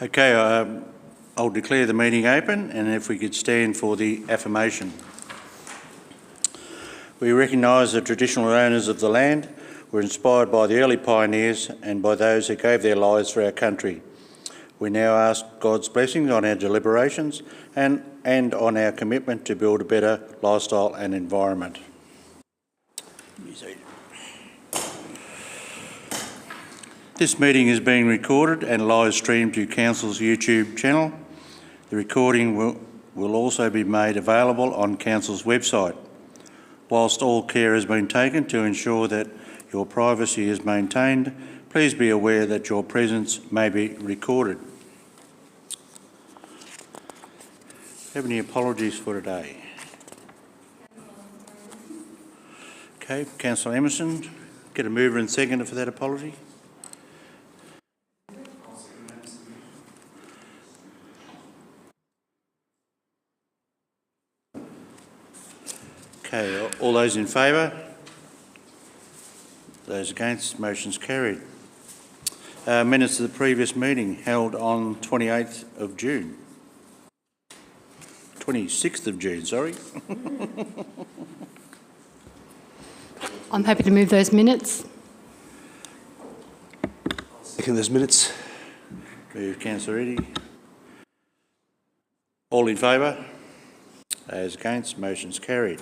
Okay, I'll declare the meeting open, and if we could stand for the affirmation. We recognise the traditional owners of the land were inspired by the early pioneers and by those who gave their lives for our country. We now ask God's blessings on our deliberations and on our commitment to build a better lifestyle and environment. This meeting is being recorded and live streamed to Council's YouTube channel. The recording will also be made available on Council's website. Whilst all care has been taken to ensure that your privacy is maintained, please be aware that your presence may be recorded. Have any apologies for today? Okay, Councillor Emerson, get a mover and seconder for that apology. Okay, all those in favour? Those against? Motion's carried. Minutes of the previous meeting held on 28th of June. 26th of June, sorry. I'm happy to move those minutes. Second those minutes. Move Councillor Eddy. All in favour? Those against? Motion's carried.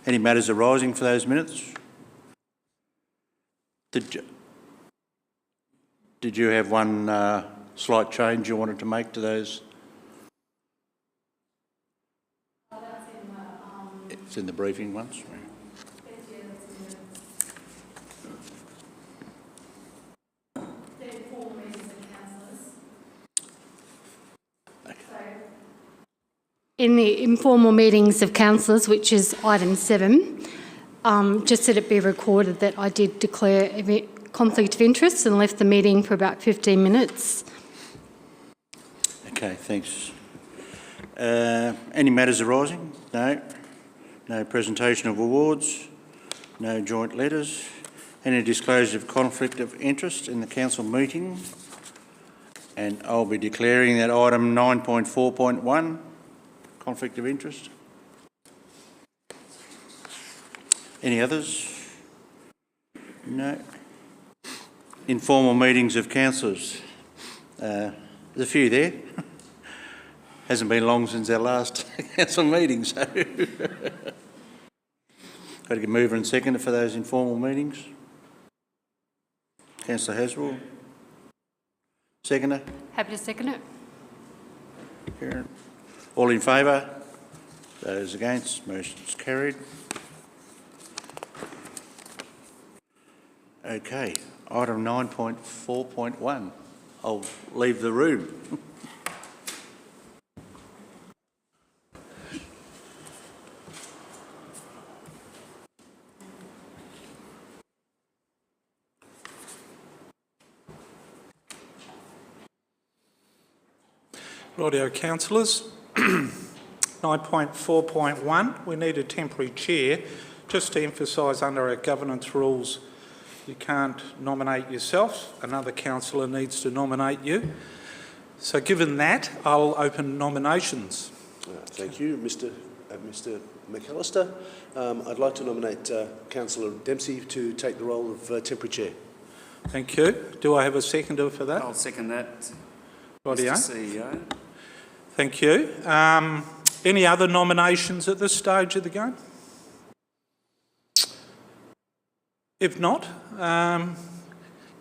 Any matters arising for those minutes? Did you have one slight change you wanted to make to those? It's in the briefing once. In the informal meetings of councillors, which is item 7, just that it be recorded that I did declare a conflict of interest and left the meeting for about 15 minutes. Okay, thanks. Any matters arising? No. No presentation of awards. No joint letters. Any disclosure of conflict of interest in the council meeting? And I'll be declaring that item 9.4.1, conflict of interest. Any others? No. Informal meetings of councillors. There's a few there. Hasn't been long since our last council meeting, so got to get a mover and seconder for those informal meetings. Councillor Haswell. Seconder. Happy to second it. Karen. All in favour? Those against? Motion's carried. Okay, item 9.4.1. I'll leave the room. Rightio, councillors. 9.4.1, we need a temporary chair. Just to emphasise, under our governance rules, you can't nominate yourself. Another councillor needs to nominate you. So given that, I'll open nominations. Thank you, Mr McAllister. I'd like to nominate Councillor Dempsey to take the role of temporary chair. Thank you. Do I have a seconder for that? I'll second that, Rightio. Mr CEO. Thank you. Any other nominations at this stage of the game? If not,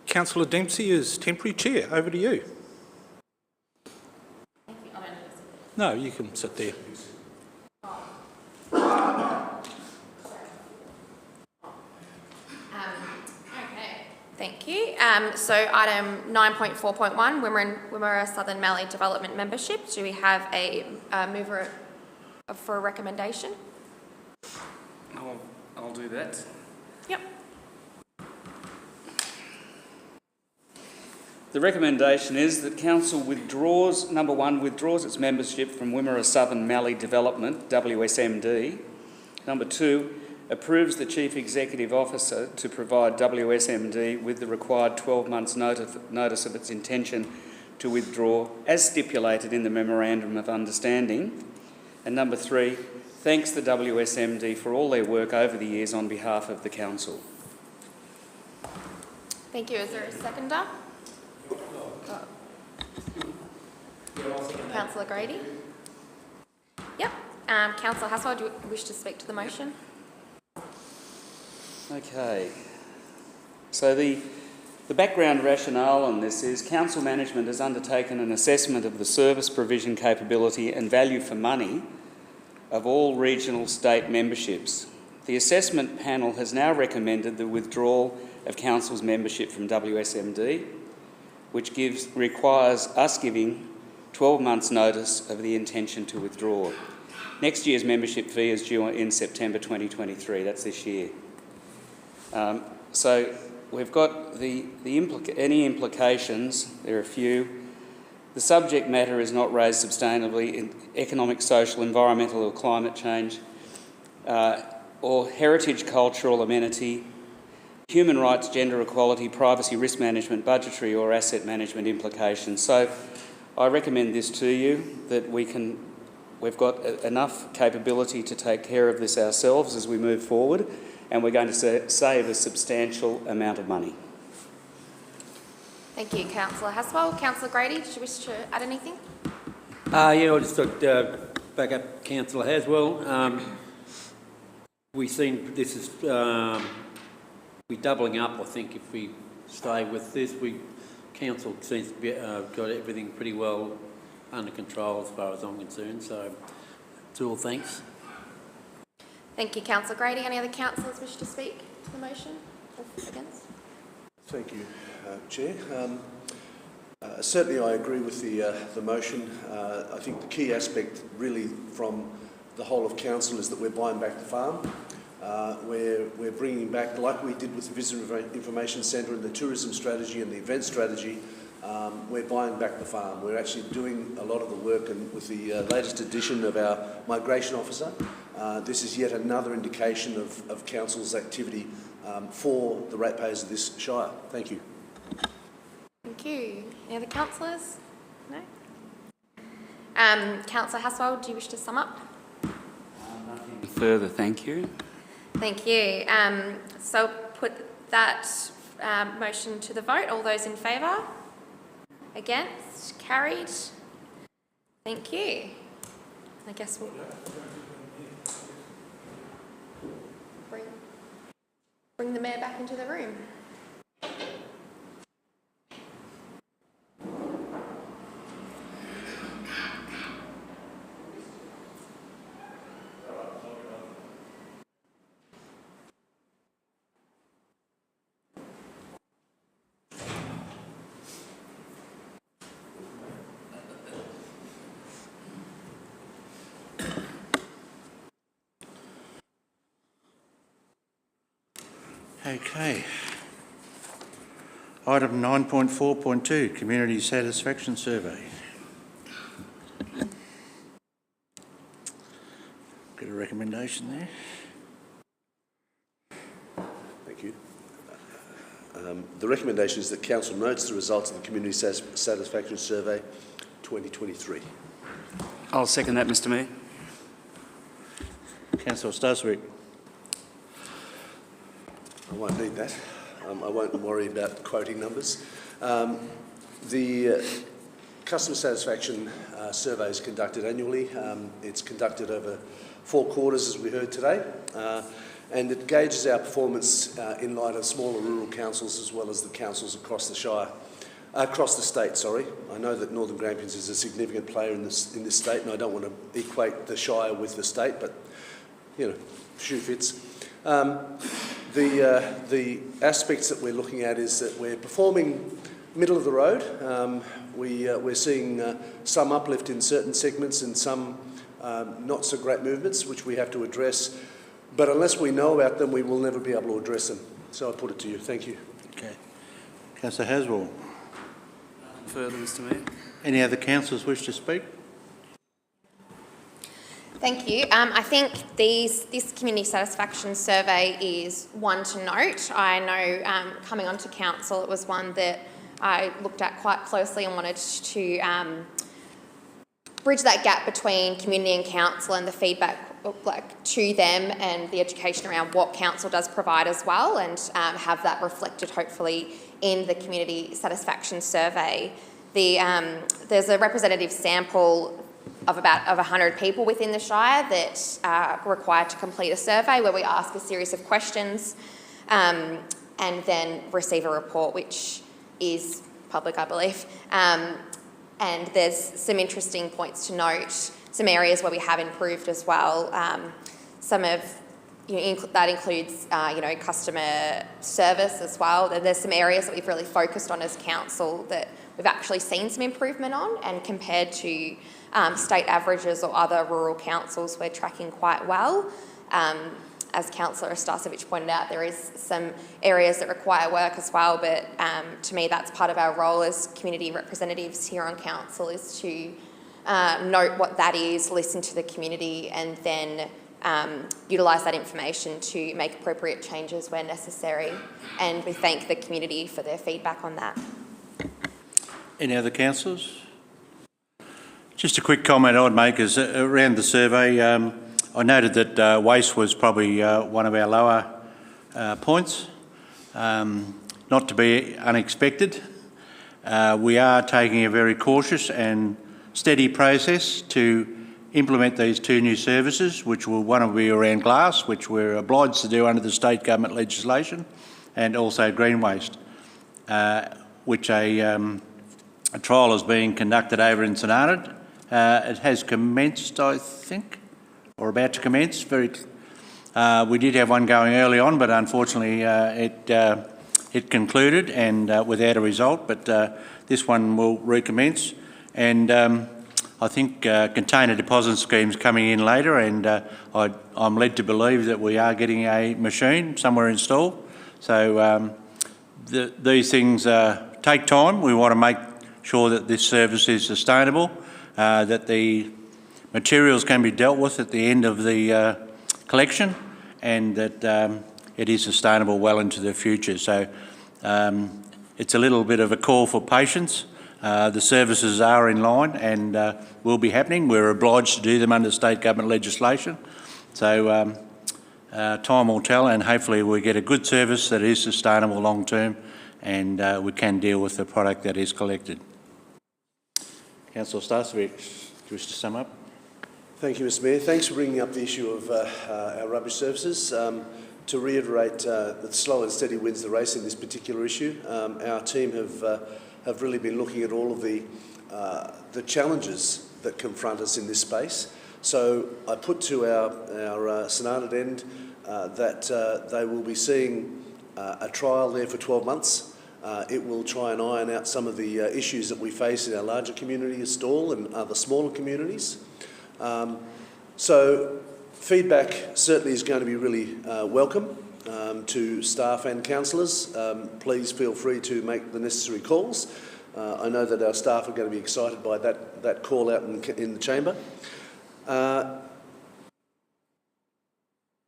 Councillor Dempsey is temporary chair. Over to you. No, you can sit there. Thank you. So item 9.4.1, Wimmera Southern Mallee Development Membership. Do we have a mover for a recommendation? I'll do that. Yep. The recommendation is that Council withdraws, number 1, withdraws its membership from Wimmera Southern Mallee Development, WSMD. Number 2, approves the Chief Executive Officer to provide WSMD with the required 12 months notice of its intention to withdraw as stipulated in the Memorandum of Understanding. And number 3, thanks the WSMD for all their work over the years on behalf of the Council. Thank you. Is there a seconder? Councillor Grady? Yep. Councillor Hasswell, do you wish to speak to the motion? Okay. So the background rationale on this is Council management has undertaken an assessment of the service provision capability and value for money of all regional state memberships. The assessment panel has now recommended the withdrawal of Council's membership from WSMD, which requires us giving 12 months' notice of the intention to withdraw. Next year's membership fee is due in September 2023, that's this year. So we've got any implications, there are a few. The subject matter is not raised sustainably in economic, social, environmental or climate change, or heritage, cultural amenity, human rights, gender equality, privacy, risk management, budgetary or asset management implications. So I recommend this to you, that we've got enough capability to take care of this ourselves as we move forward, and we're going to save a substantial amount of money. Thank you, Councillor Hasswell. Councillor Grady, did you wish to add anything? Yeah, I just thought back up Councillor Haswell. We've seen this is we're doubling up. I think if we stay with this, Council seems to be got everything pretty well under control as far as I'm concerned. So, it's all thanks. Thank you, Councillor Grady. Any other councillors wish to speak to the motion or against? Thank you, Chair. Certainly I agree with the motion. I think the key aspect really from the whole of Council is that we're buying back the farm. We're bringing back, like we did with the Visitor Information Centre and the tourism strategy and the event strategy, we're buying back the farm. We're actually doing a lot of the work, and with the latest addition of our migration officer, this is yet another indication of Council's activity for the ratepayers of this Shire. Thank you. Thank you. Any other councillors? No? Councillor Hasswell, do you wish to sum up? Nothing further, thank you. Thank you. So put that motion to the vote. All those in favour? Against? Carried? Thank you. I guess we'll bring the Mayor back into the room. Okay. Item 9.4.2, Community Satisfaction Survey. Got a recommendation there? Thank you. The recommendation is that Council notes the results of the Community Satisfaction Survey 2023. I'll second that, Mr Mayor. Councillor Staswick. I won't need that. I won't worry about quoting numbers. The customer satisfaction survey is conducted annually. It's conducted over 4 quarters, as we heard today, and it gauges our performance in light of smaller rural councils as well as the councils across the Shire, across the state. Sorry, I know that Northern Grampians is a significant player in this state, and I don't want to equate the Shire with the state, but you know, shoe fits. The aspects that we're looking at is that we're performing middle of the road. We're seeing some uplift in certain segments and some not so great movements, which we have to address. But unless we know about them, we will never be able to address them. So I put it to you. Thank you. Okay. Councillor Haswell. Further, Mr Mayor. Any other councillors wish to speak? Thank you. I think this community satisfaction survey is one to note. I know coming onto council, it was one that I looked at quite closely and wanted to bridge that gap between community and council and the feedback to them and the education around what council does provide as well, and have that reflected hopefully in the community satisfaction survey. There's a representative sample of 100 people within the Shire that are required to complete a survey where we ask a series of questions and then receive a report, which is public, I believe. And there's some interesting points to note, some areas where we have improved as well. Some of that includes customer service as well. There's some areas that we've really focused on as council that we've actually seen some improvement on, and compared to state averages or other rural councils, we're tracking quite well. As Councillor Stasevich pointed out, there is some areas that require work as well, but to me that's part of our role as community representatives here on council, is to note what that is, listen to the community, and then utilise that information to make appropriate changes where necessary. And we thank the community for their feedback on that. Any other councillors? Just a quick comment I'd make is around the survey. I noted that waste was probably one of our lower points, not to be unexpected. We are taking a very cautious and steady process to implement these 2 new services, which one will be around glass, which we're obliged to do under the state government legislation, and also green waste, which a trial is being conducted over in St Arnaud. It has commenced, I think, or about to commence. We did have one going early on, but unfortunately it concluded and without a result. But this one will recommence, and I think container deposit scheme's coming in later, and I'm led to believe that we are getting a machine somewhere installed. So these things take time. We want to make sure that this service is sustainable, that the materials can be dealt with at the end of the collection, and that it is sustainable well into the future. So it's a little bit of a call for patience. The services are in line and will be happening. We're obliged to do them under state government legislation. So time will tell, and hopefully we get a good service that is sustainable long term, and we can deal with the product that is collected. Councillor Stasevich, do you wish to sum up? Thank you, Mr Mayor. Thanks for bringing up the issue of our rubbish services. To reiterate, that slow and steady wins the race in this particular issue. Our team have really been looking at all of the challenges that confront us in this space. So I put to our St Arnaud end that they will be seeing a trial there for 12 months. It will try and iron out some of the issues that we face in our larger community, Stawell and other smaller communities. So feedback certainly is going to be really welcome to staff and councillors. Please feel free to make the necessary calls. I know that our staff are going to be excited by that call out in the chamber.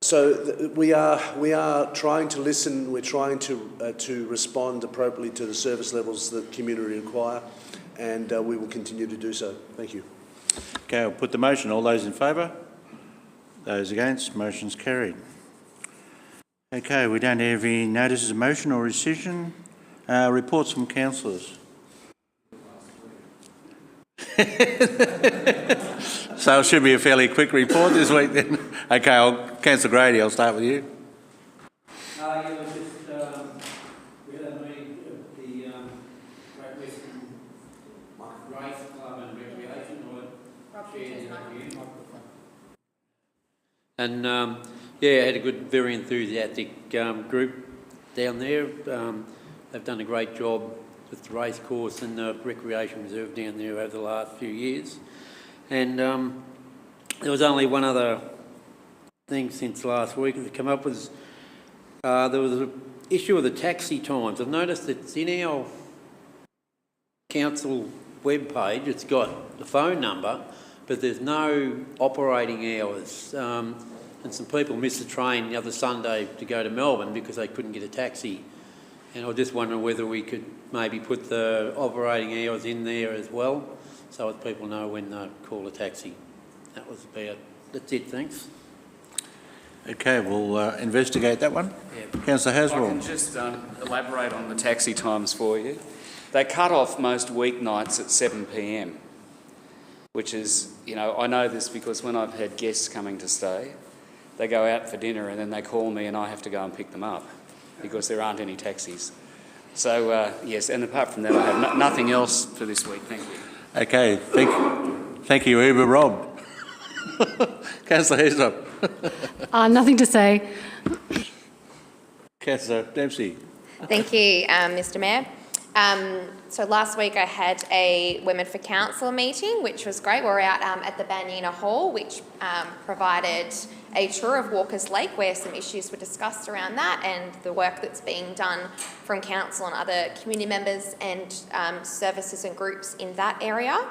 So we are trying to listen. We're trying to respond appropriately to the service levels that community require, and we will continue to do so. Thank you. Okay, I'll put the motion. All those in favour? Those against? Motion's carried. Okay, we don't have any notices of motion or rescission. Reports from councillors. So it should be a fairly quick report this week then. Okay, Councillor Grady, I'll start with you. We had a meeting of the Great Western Race Club and Recreation. And yeah, I had a good, very enthusiastic group down there. They've done a great job with the race course and the recreation reserve down there over the last few years. And there was only one other thing since last week to come up with. There was an issue of the taxi times. I've noticed that it's in our council webpage. It's got the phone number, but there's no operating hours. And some people missed the train the other Sunday to go to Melbourne because they couldn't get a taxi And I was just wondering whether we could maybe put the operating hours in there as well, so that people know when to call a taxi. That was about it. That's it, thanks. Okay, we'll investigate that one. Yeah. Councillor I Haswell. can just elaborate on the taxi times for you. They cut off most weeknights at 7 p.m, which is, you know, I know this because when I've had guests coming to stay, they go out for dinner and then they call me and I have to go and pick them up because there aren't any taxis. So, yes, and apart from that, I have nothing else for this week. Thank you. Okay, thank you, Uber Rob. Councillor Heslop. Nothing to say. Councillor Dempsey. Thank you, Mr Mayor. So last week I had a Women for Council meeting, which was great. We were out at the Banyina Hall, which provided a tour of Walkers Lake, where some issues were discussed around that and the work that's being done from council and other community members and services and groups in that area.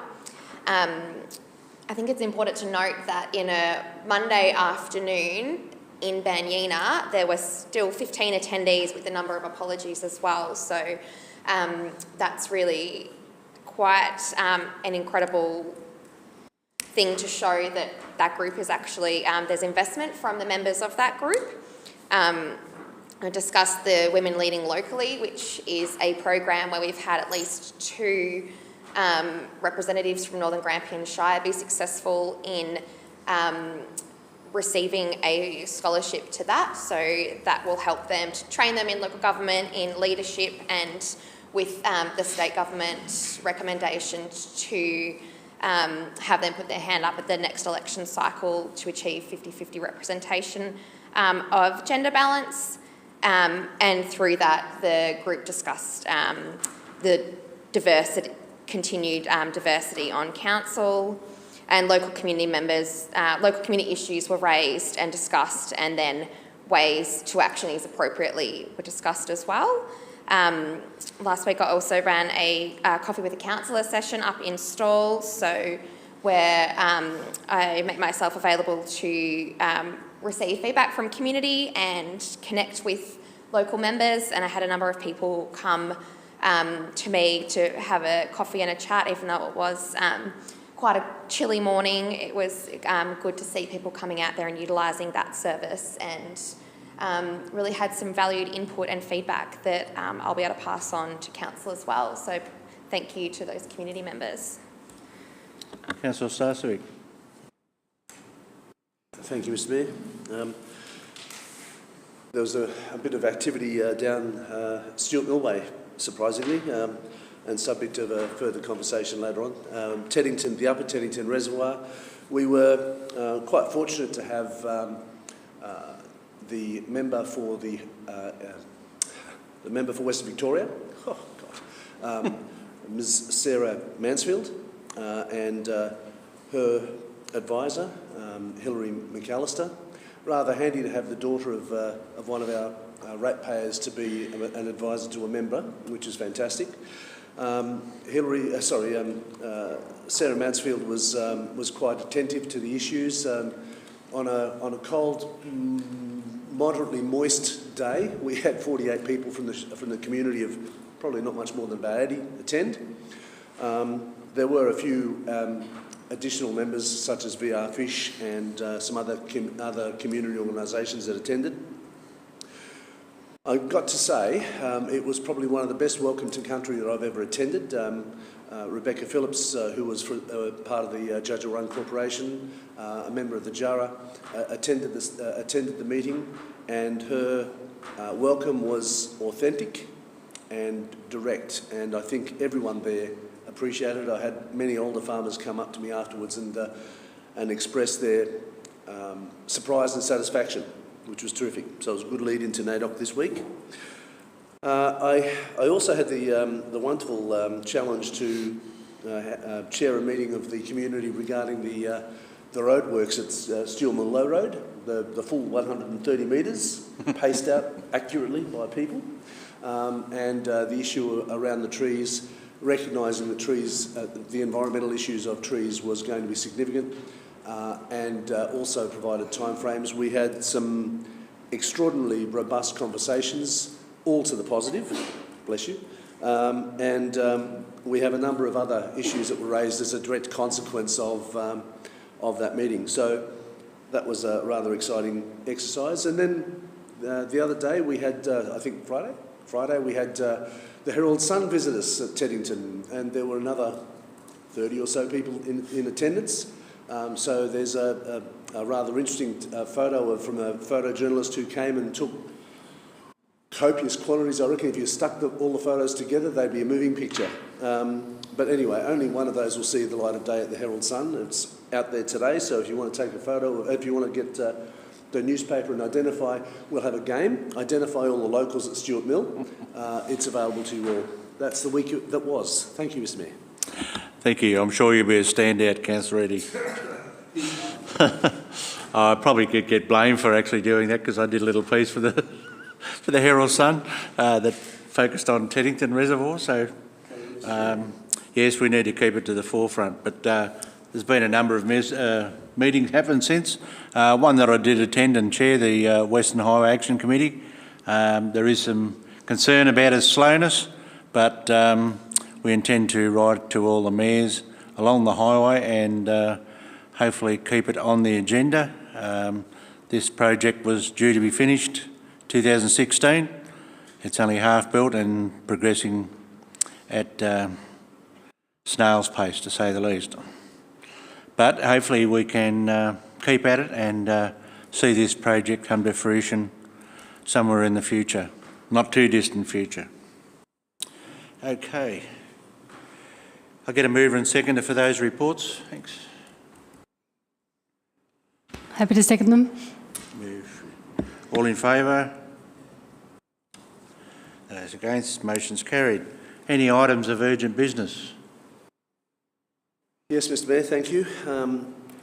I think it's important to note that in a Monday afternoon in Banyina, there were still 15 attendees with a number of apologies as well. So that's really quite an incredible thing to show that that group is actually, there's investment from the members of that group. I discussed the Women Leading Locally, which is a program where we've had at least 2 representatives from Northern Grampians Shire be successful in receiving a scholarship to that. So that will help them to train them in local government, in leadership, and with the state government recommendations to have them put their hand up at the next election cycle to achieve 50-50 representation of gender balance. And through that, the group discussed the continued diversity on council, and local community members, local community issues were raised and discussed, and then ways to action these appropriately were discussed as well. Last week I also ran a Coffee with a Councillor session up in Stall, so where I make myself available to receive feedback from community and connect with local members, and I had a number of people come to me to have a coffee and a chat, even though it was quite a chilly morning. It was good to see people coming out there and utilising that service, and really had some valued input and feedback that I'll be able to pass on to council as well. So thank you to those community members. Councillor Starcevic. Thank you, Mr Mayor. There was a bit of activity down Stuart Millway, surprisingly, and subject of a further conversation later on. Teddington, the Upper Teddington Reservoir, we were quite fortunate to have the member for Western Victoria, Ms. Sarah Mansfield, and her advisor, Hilary McAllister. Rather handy to have the daughter of one of our ratepayers to be an advisor to a member, which is fantastic. Sarah Mansfield was quite attentive to the issues. On a cold, moderately moist day, we had 48 people from the community of probably not much more than about 80 attend. There were a few additional members such as VR Fish and some other community organisations that attended. I've got to say, it was probably one of the best welcome to country that I've ever attended. Rebecca Phillips, who was part of the Judge Run Corporation, a member of the JARA, attended the meeting, and her welcome was authentic and direct, and I think everyone there appreciated it. I had many older farmers come up to me afterwards and express their surprise and satisfaction, which was terrific. So it was a good lead into NAIDOC this week. I also had the wonderful challenge to chair a meeting of the community regarding the roadworks at Stillman Low Road, the full 130 metres, paced out accurately by people, and the issue around the trees, recognising the trees, the environmental issues of trees was going to be significant, and also provided timeframes. We had some extraordinarily robust conversations, all to the positive, bless you. We have a number of other issues that were raised as a direct consequence of that meeting. So that was a rather exciting exercise. And then the other day we had, I think Friday we had the Herald Sun visit us at Teddington, and there were another 30 or so people in attendance. So there's a rather interesting photo from a photojournalist who came and took copious quantities. I reckon if you stuck all the photos together, they'd be a moving picture. But anyway, only one of those will see the light of day at the Herald Sun. It's out there today, so if you want to take a photo, or if you want to get the newspaper and identify, we'll have a game, identify all the locals at Stuart Mill. It's available to you all. That's the week that was. Thank you, Mr Mayor. Thank you. I'm sure you'll be a standout, Councillor Eddy. I probably could get blamed for actually doing that because I did a little piece for the Herald Sun that focused on Teddington Reservoir. So, yes, we need to keep it to the forefront. But there's been a number of meetings happened since. One that I did attend and chair, the Western Highway Action Committee. There is some concern about its slowness, but we intend to write to all the mayors along the highway and hopefully keep it on the agenda. This project was due to be finished 2016. It's only half built and progressing at snail's pace, to say the least. But hopefully we can keep at it and see this project come to fruition somewhere in the future, not too distant future. Okay. I'll get a mover and seconder for those reports. Thanks. Happy to second them. Move. All in favour? Those against? Motion's carried. Any items of urgent business? Yes, Mr Mayor, thank you.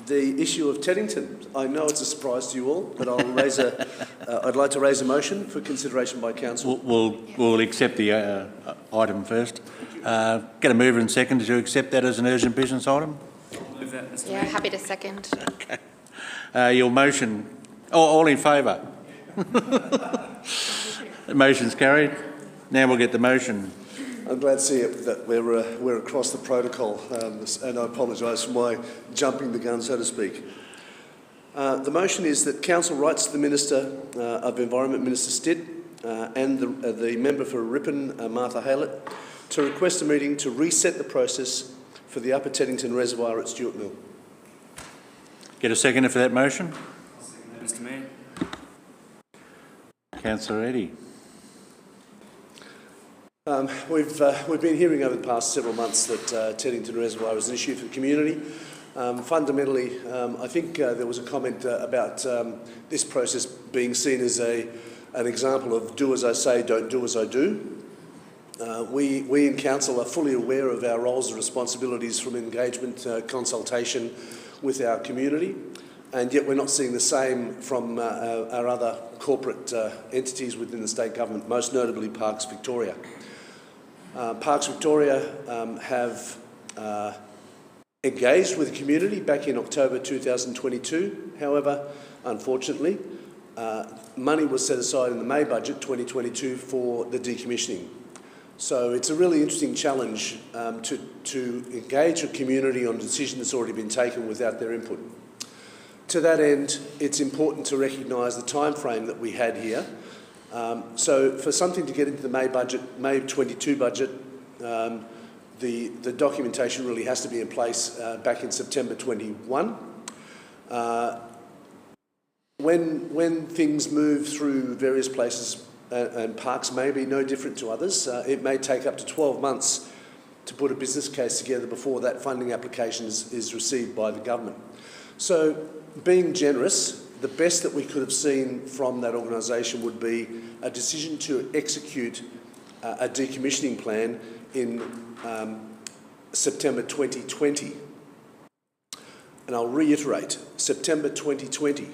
The issue of Teddington, I know it's a surprise to you all, but I'll raise I'd like to raise a motion for consideration by Council. We'll accept the item first. Get a mover and seconder to accept that as an urgent business item? Move that, Mr. Yeah, Mayor. happy to second. Okay. Your motion, all in favour? The motion's carried. Now we'll get the motion. I'm glad to see that we're across the protocol, and I apologise for my jumping the gun, so to speak. The motion is that Council writes to the Minister of Environment, Minister Stitt, and the member for Ripon, Martha Haylett, to request a meeting to reset the process for the Upper Teddington Reservoir at Stuart Mill. Get a seconder for that motion? Mr. Mayor. Councillor Eddy. We've been hearing over the past several months that Teddington Reservoir is an issue for the community. Fundamentally, I think there was a comment about this process being seen as an example of do as I say, don't do as I do. We in Council are fully aware of our roles and responsibilities from engagement, consultation with our community, and yet we're not seeing the same from our other corporate entities within the state government, most notably Parks Victoria. Parks Victoria have engaged with the community back in October 2022. However, unfortunately, money was set aside in the May budget 2022 for the decommissioning. So it's a really interesting challenge to engage a community on a decision that's already been taken without their input. To that end, it's important to recognise the time frame that we had here. So for something to get into the May 22 budget, the documentation really has to be in place back in September 21. When things move through various places, and parks may be no different to others, it may take up to 12 months to put a business case together before that funding application is received by the government. So being generous, the best that we could have seen from that organisation would be a decision to execute a decommissioning plan in September 2020. And I'll reiterate, September 2020.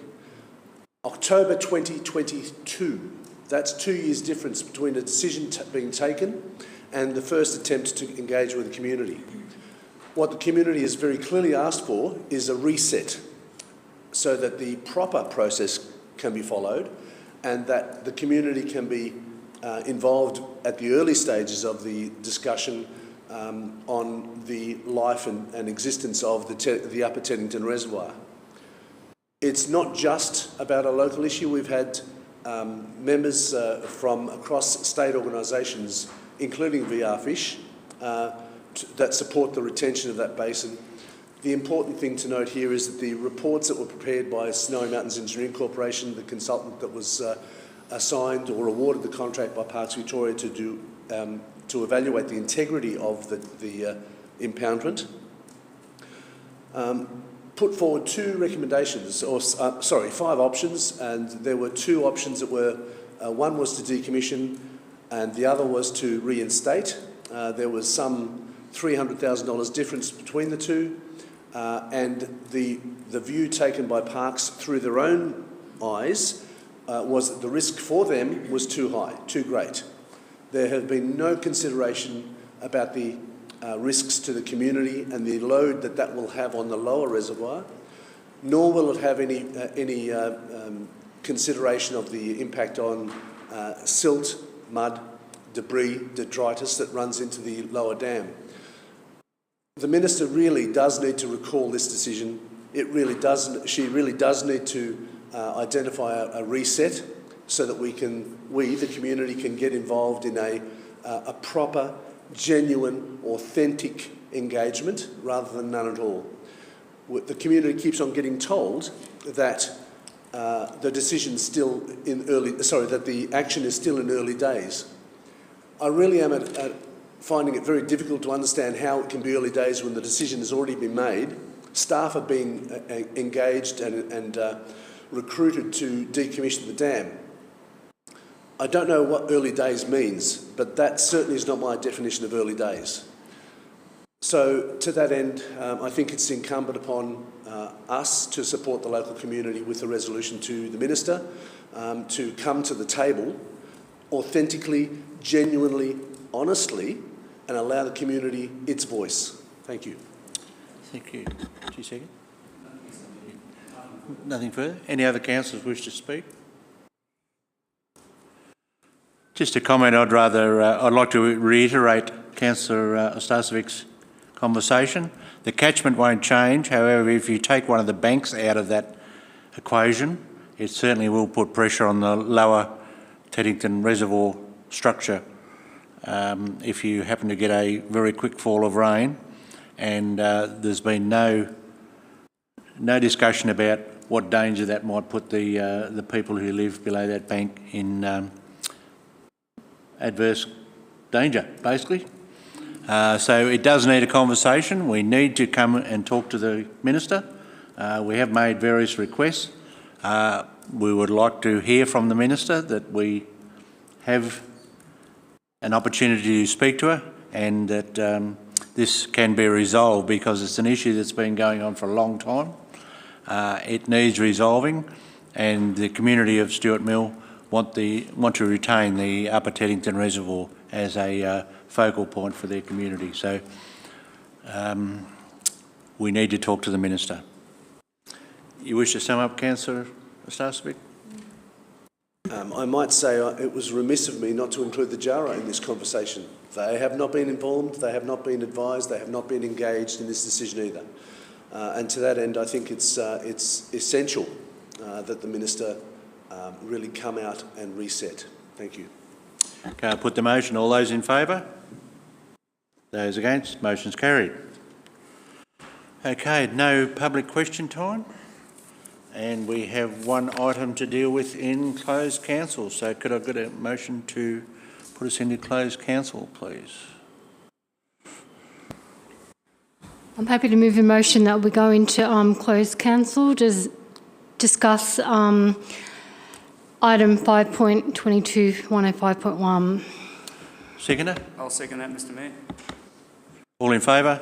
October 2022, that's 2 years difference between a decision being taken and the first attempt to engage with the community. What the community has very clearly asked for is a reset so that the proper process can be followed and that the community can be involved at the early stages of the discussion on the life and existence of the Upper Teddington Reservoir. It's not just about a local issue. We've had members from across state organisations, including VR Fish, that support the retention of that basin. The important thing to note here is that the reports that were prepared by Snowy Mountains Engineering Corporation, the consultant that was assigned or awarded the contract by Parks Victoria to evaluate the integrity of the impoundment, put forward two recommendations, five options, and there were two options that were, one was to decommission and the other was to reinstate. There was some $300,000 difference between the two, and the view taken by Parks through their own eyes was that the risk for them was too high, too great. There have been no consideration about the risks to the community and the load that will have on the lower reservoir, nor will it have any consideration of the impact on silt, mud, debris, detritus that runs into the lower dam. The Minister really does need to recall this decision. She really does need to identify a reset so that we, the community, can get involved in a proper, genuine, authentic engagement rather than none at all. The community keeps on getting told that the action is still in early days. I really am finding it very difficult to understand how it can be early days when the decision has already been made. Staff are being engaged and recruited to decommission the dam. I don't know what early days means, but that certainly is not my definition of early days. So to that end, I think it's incumbent upon us to support the local community with a resolution to the Minister to come to the table authentically, genuinely, honestly, and allow the community its voice. Thank you. Thank you. 2 seconds. Nothing further. Any other councillors wish to speak? Just a comment. I'd like to reiterate Councillor Ostasevic's conversation. The catchment won't change. However, if you take one of the banks out of that equation, it certainly will put pressure on the lower Teddington Reservoir structure. If you happen to get a very quick fall of rain, and there's been no discussion about what danger that might put the people who live below that bank in adverse danger, basically. So it does need a conversation. We need to come and talk to the Minister. We have made various requests. We would like to hear from the Minister that we have an opportunity to speak to her and that this can be resolved, because it's an issue that's been going on for a long time. It needs resolving, and the community of Stuart Mill want to retain the Upper Teddington Reservoir as a focal point for their community. So we need to talk to the Minister. You wish to sum up, Councillor Ostasevic? I might say it was remiss of me not to include the JARA in this conversation. They have not been informed, they have not been advised, they have not been engaged in this decision either. And to that end, I think it's essential that the Minister really come out and reset. Thank you. Okay, I'll put the motion. All those in favour? Those against? Motion's carried. Okay, no public question time. And we have one item to deal with in closed council. So could I get a motion to put us into closed council, please? I'm happy to move a motion that we go into closed council to discuss item 5.22, 105.1. Seconder? I'll second that, Mr Mayor. All in favour?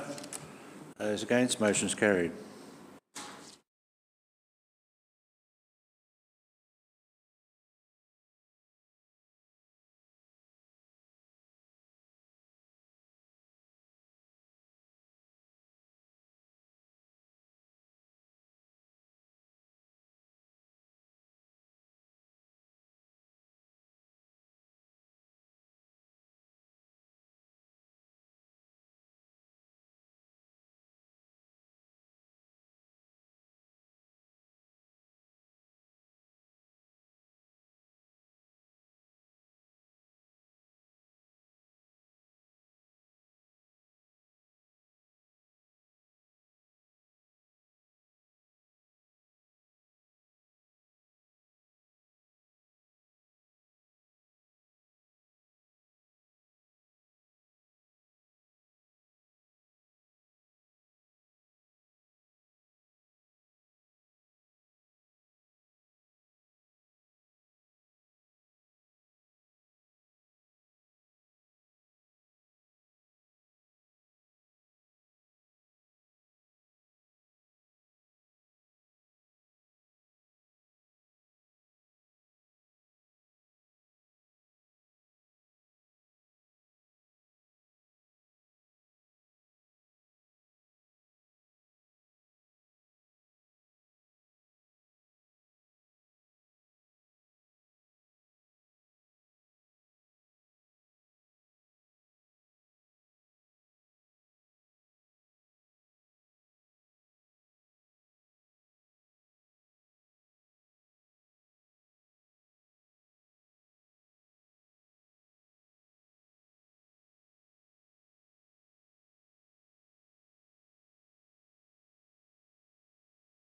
Those against? Motion's carried.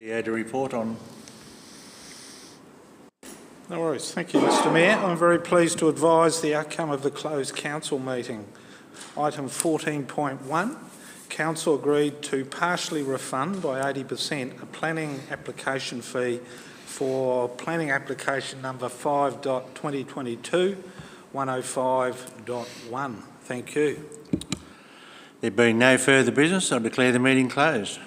You had a report on. No worries. Thank you, Mr Mayor. I'm very pleased to advise the outcome of the closed council meeting. Item 14.1, Council agreed to partially refund by 80% a planning application fee for planning application number 5.2022 105.1. Thank you. There being no further business, I declare the meeting closed.